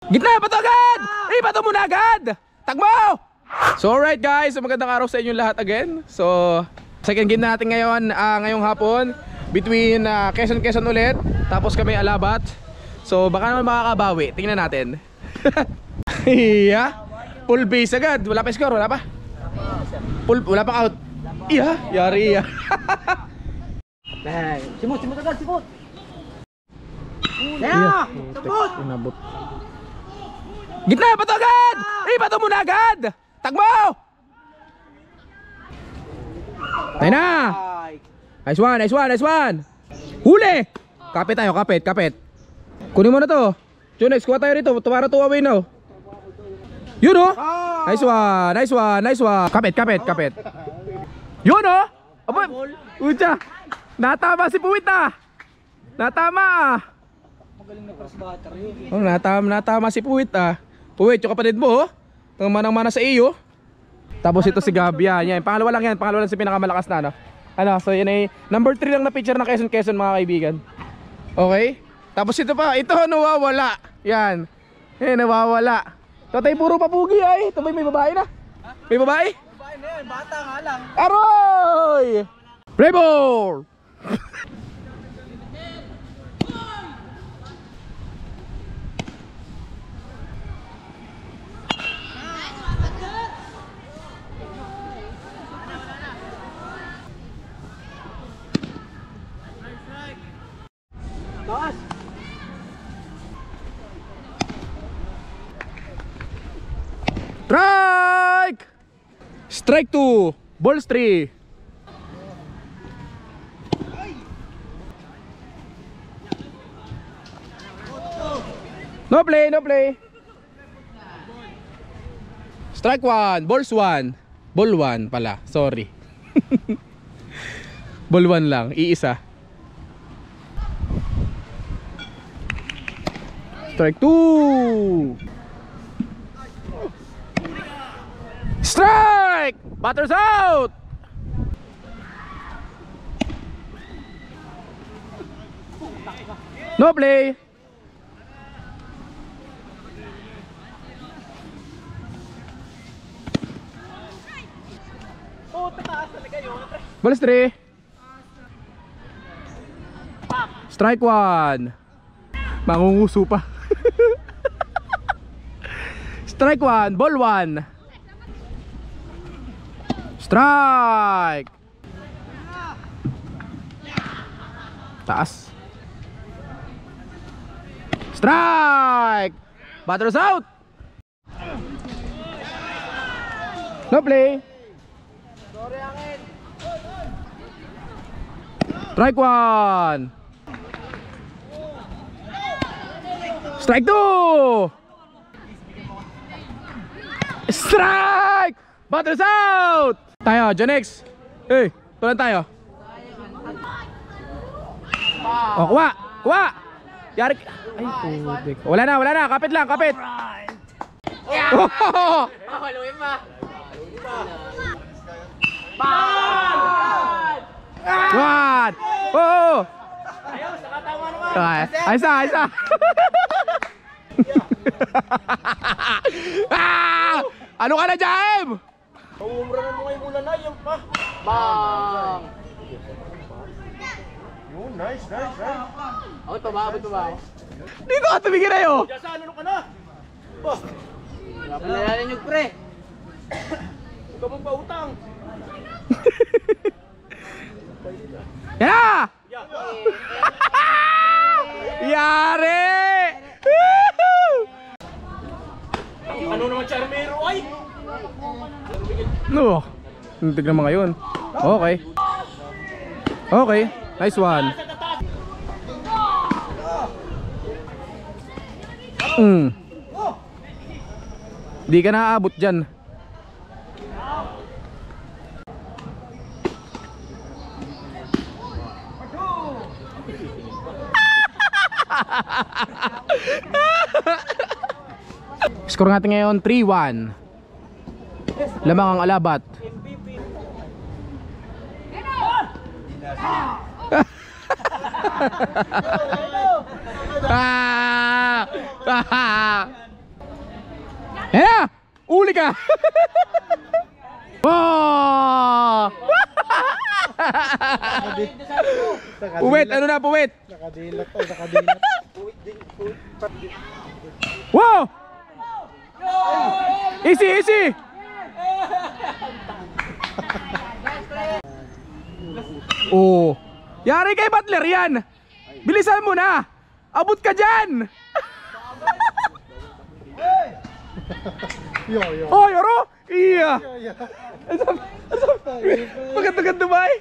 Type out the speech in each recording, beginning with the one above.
Gitna, bato agad! Bato muna agad! Takbo! So alright guys, so magandang araw sa inyong lahat again. So second game natin ngayon, ngayong hapon between Quezon ulit. Tapos kami Alabat. So baka naman makakabawi, tingnan natin. Iya, full base agad, wala pa score, wala pa. Wala pa out. Iya, yari iya. Simot agad, simot. Iya, simot. Inabot. Gitna, bato agad! Bato muna agad! Takbo! Tayo na! Nice one, nice one, nice one! Huli! Kapit tayo, kapit. Kunin mo na to. Jonex, kuha tayo rito. Para 2 away now. Yun o! Nice one, nice one, nice one. Kapit. Yun o! Aba, ucha! Natama si Puwit ah! Natama! Magaling na cross batter yun. Oh, natama si Puwit ah. Puwit, yung kapatid mo oh. Manang-mana sa iyo. Tapos ito si Gabia. Yan, pangalawa lang si pinakamalakas na ano. So yan ay number 3 lang na pitcher ng Quezon mga kaibigan. Okay? Tapos ito pa, ito nawawala. Yan. Nawawala. Tatay puro papugi ay. Ito ba may babae na? May babae? Babae na yan, bata nga lang. Aroy! Play ball! Taas! Strike! Strike 2. Balls 3. No play. Strike 1. Balls 1. Ball 1 pala. Sorry. Ball 1 lang. Iisa. Strike 2. Strike! Batter's out! No play. Balls 3. Strike 1. Mangunguso pa. Strike 1, ball 1. Strike. Taas. Strike. Batter's out. No play. Strike 1. Strike 2. Strike. Batter's out. Tayo, Jonex. Hey, tulan tayo. Oh, kuha. Yari. Ay, putik. Wala na. Kapit lang. Haluin pa. One. Oh. Ayaw, nakatama naman. Aysa. Ano ka na, Jaime? Umuranan mo ngayon muna na, yan pa. Bang! Yun, nice. Abot pa ba? Dito ka tumigil na yun. Diyan sa ano ka na? Ba? Palayanan yung pre. Huwag ka mong pautang. Yan na! Yari! Ano naman Charmero ay? No. Tignan mo ngayon. Okay. Nice one. Di ka naaabot dyan. Score natin ngayon 3-1. Lamang ang Alabat. Ayan na! Uli ka! Oh! Puwit, ano na puwit? Nakadilat to, nakadilat. Wow! Easy, easy! Oh, yari kay Butler yan! Bilisan mo na! Abot ka dyan! Yo, yo. Oh, yaro! Iya! Yo. Maganda-ganda ba eh?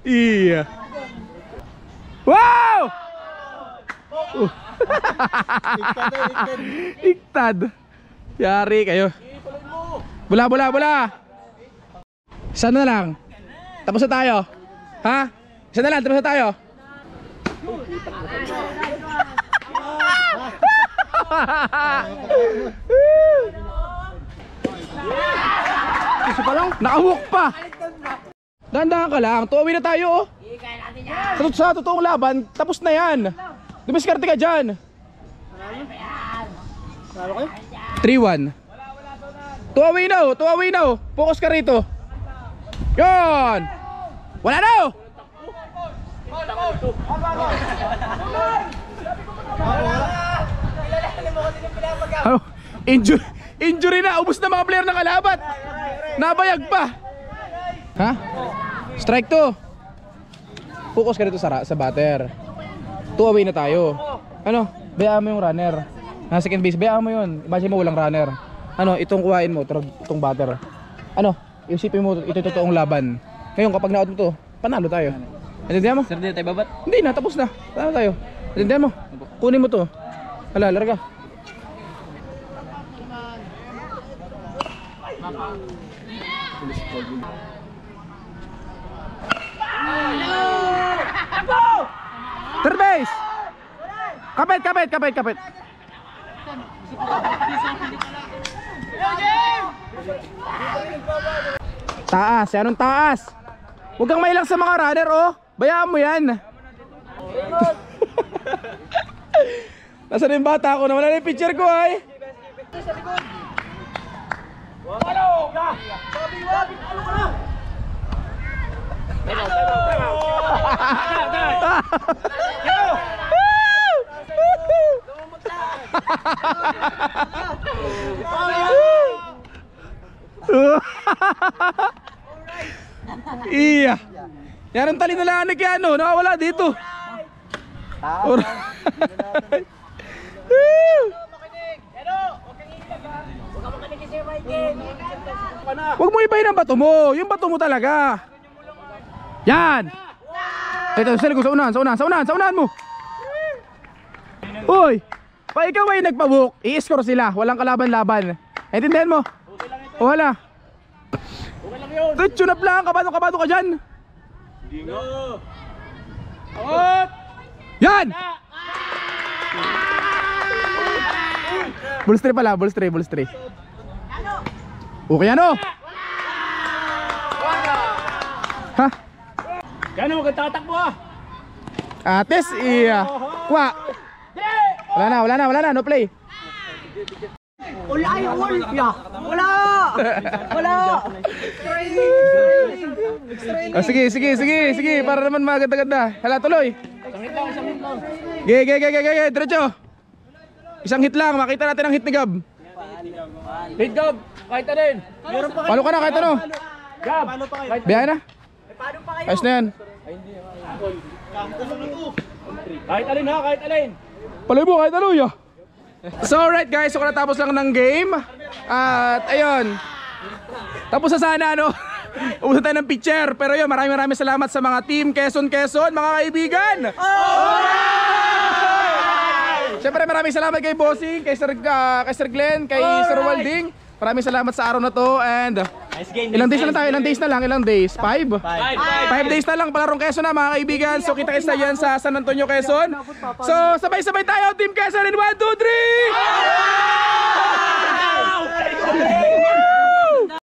Iya! Wow! Iktad! Yari kayo. Bula, bula, bula! Isa na lang. Tapos na tayo. Ha? Isa na lang, tapos na tayo. Isa pa lang? Nakawalk pa. Dahan-dahan ka lang. Tuwi na tayo oh. Sa totoong laban, tapos na yan. Dumiskarte ka dyan. 3-1. Tuwi na oh. Tuwi na oh. Focus ka rito. Yon. Wala na oh. Ano? Injury na, ubos na mga player ng kalaban. Nabayag pa. Ha? Strike 2. Focus ka dito sa batter. 2 away na tayo. Ano? Bayaan mo yung runner. Ha, second base, bayaan mo yun. Imagine mo walang runner. Ano, itong kuhain mo, itong batter. Ano? Isipin mo, ito yung totoong laban. Ngayon, kapag na-out mo to, panalo tayo. Natindihan mo? Sir, di tayo babat? Hindi na, tapos na. Panalo tayo. Natindihan mo? Kunin mo to. Hala, larga. Third base. Kapit, kapit, kapit, kapit. Taas, anong taas? Huwag kang mailang sa mga runner oh. Bayaan mo yan. Nasaan yung bata ko? Nawala na yung picture ko ay. Iya. Yan ang tali na lang kaya ano, nakawala dito. Huwag mo ibahin ang bato mo. Yung bato mo talaga. Yan. Ito, sa likod, sa unahan mo. Uy, pa ikaw ay nagpabuk, i-score sila, walang kalaban-laban. Intindihan mo? O wala? Tune up lang, kabado ka dyan. Hindi nga. Out! Yan! Bull stray pala, bull stray. Okay ano? Ha? Gano'n magtatakbo ah! Ates, iya. Kwa. Wala na, no play. Wala. Oh, sige, para naman maganda-ganda. Hala, tuloy. Ge, diretso. Isang hit lang, makita natin ang hit ni Gab. Hit Gab, kahit na din. Palo ka na, kahit ano. Gab, Biyahe na. Ayos na yan. kahit alin ha, kahit alin. Palay mo, kahit ano ya. So alright guys, so natapos lang ng game. At ayun, tapos na sana ano. Ubus tayo ng picture. Pero yun, maraming salamat sa mga team Quezon, mga kaibigan. Siyempre maraming salamat kay Bossing, kay Sir Glenn, kay Sir Walding. Maraming salamat sa araw na to. And Nice game. ilang days na lang tayo? Ilang days? 5? 5 days na lang palarong Quezon na mga kaibigan. So kita-kits na yan sa San Antonio, Quezon. So sabay-sabay tayo Team Quezon in 1, 2, 3!